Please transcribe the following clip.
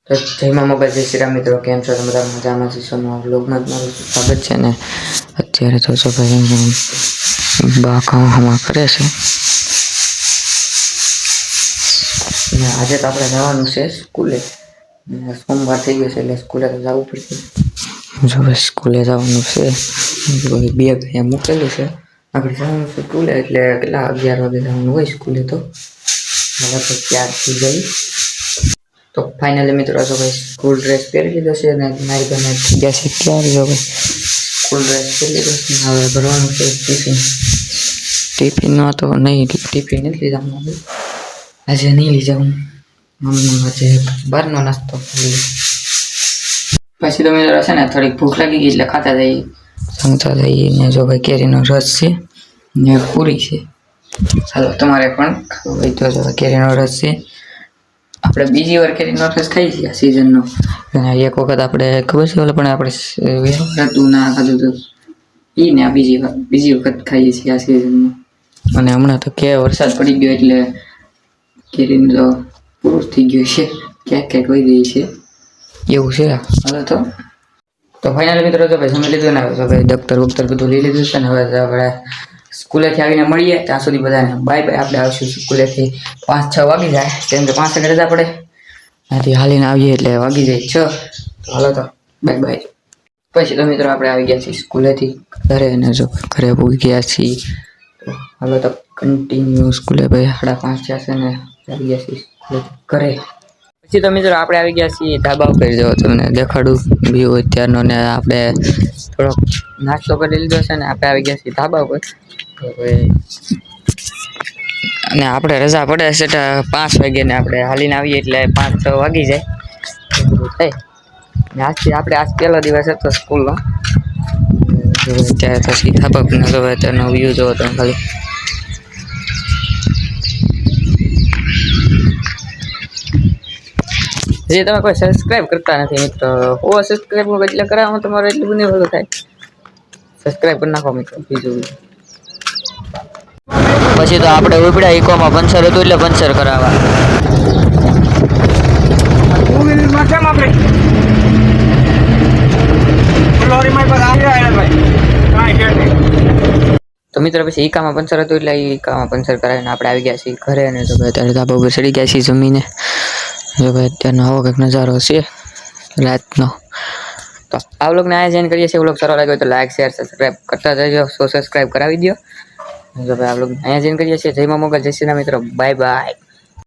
તો જયમાં મોબાઈલ જય શ્રી રામ મિત્રો, કેમ છો તમે? બધા મજામાં છો? સોના વ્લોગમાં તમારું સ્વાગત છે ને. અત્યારે તો જો ભાઈ બા કામ કરે છે ને આજે તો આપણે જવાનું છે સ્કૂલે. સોમવાર થઈ ગયો છે એટલે સ્કૂલે તો જવું પડશે. જો ભાઈ સ્કૂલે જવાનું છે, બેગ અહીંયા મૂકેલું છે. આપણે જવાનું છે સ્કૂલે એટલે કેટલા 11 વાગે જવાનું હોય સ્કૂલે. તો ત્યાર થઈ ગઈ. તો ફાઇનલી મિત્રો જો ભાઈ સ્કૂલ ડ્રેસ પહેરી લીધો છે અને નાઈ ધોઈને થઈ ગયા છે તૈયાર. જો ભાઈ સ્કૂલ ડ્રેસ પહેરી લીધો છે, હવે ભરવાનું છે ટિફિનમાં તો નહીં, ટિફિન નથી લીધા આજે, નહીં લઈ જાઉં હમણાં. આજે બહારનો નાસ્તો પછી તો મિત્રો છે ને થોડીક ભૂખ લાગી ગઈ એટલે ખાતા જઈએ, જમતા જઈએ. ને જો ભાઈ કેરીનો રસ છે ને પૂરી છે. ચાલો તમારે પણ ખાવું હોય તો જો કેરીનો રસ છે. આપણે બીજી વાર કેરીનો રસ ખાઈ છીએ આ સિઝનનો. એક વખત આપણે ખબર છે ઓલે પણ આપણે હતું ના ખાધું તો એ ને આ બીજી વખત ખાઈએ છીએ આ સિઝનમાં. અને હમણાં તો કે વરસાદ પડી ગયો એટલે કેરીનું તો પૂરું થઈ ગયું છે, ક્યાંક વહી ગઈ છે એવું છે. હવે તો ફાઇનલી મિત્રો તો ભાઈ જમી લીધું ને તો ભાઈ દફતર બધું લઈ લીધું છે ને. હવે આપણે સ્કૂલેથી આવીને મળીએ, ત્યાં સુધી બધાને બાય બાય. આપણે આવશું સ્કૂલેથી 5-6 વાગી જાય, કેમ કે 5 વાગે રજા પડે. ત્યાંથી હાલીને આવીએ એટલે વાગી જાય 6. તો હાલો તો બાય બાય. પછી તો મિત્રો આપણે આવી ગયા છીએ સ્કૂલેથી ઘરે, અને જો ઘરે પૂગી ગયા છીએ. તો હાલો તો કન્ટિન્યુ સ્કૂલે ભાઈ 5:30 થયા છે ને આવી ગયા છીએ ઘરે. પછી તો મિત્રો આપણે આવી ગયા છીએ ધાબા ઉપર. જો તમને દેખાડું વ્યૂ અત્યારનો. ને આપણે થોડોક નાસ્તો કરી લીધો છે ને આપણે આવી ગયા છીએ ધાબા ઉપર. અને આપણે રજા પડે છે 5 વાગે ને આપણે હાલીને આવીએ એટલે 5-6 વાગી જાય થાય. આજથી આપણે આજ પહેલો દિવસ હતો સ્કૂલનો. ત્યારે તો સીધા પગને તો તેનો વ્યૂ જોવો તમે ખાલી. જે તમે કોઈ સબસ્ક્રાઈબ કરતા નથી મિત્રો, સબસ્ક્રાઈબ એટલે કરાવવામાં તમારે એટલું બધું બધું થાય. સબસ્ક્રાઈબ કરી નાખો મિત્રો. બીજું પછી તો આપણે ઉપડ્યા ઇકોમાં પંચર હતું એટલે પંચર કરાવવા. તો મિત્રો પછી ઈકામાં પંચર હતું એટલે ઈકામાં પંચર કરાવીને આપણે આવી ગયા છીએ ઘરે. અને તો અત્યારે ધાબા ઉપર ચડી ગયા છીએ જમીને. જો ભાઈ અત્યારનો આવો કંઈક નજારો છે રાતનો. તો આ વ્લોગને અહીંયા જોઈન કરીએ છીએ. વ્લોગ સારો લાગ્યો તો લાઈક શેર સબસ્ક્રાઈબ કરતા જજો. સબસ્ક્રાઈબ કરાવી દો. જો ભાઈ આ વ્લોગ અહીંયા જોઈન કરીએ છીએ. જયમાં મોબાઈલ જય શ્રી રામ મિત્રો, બાય બાય.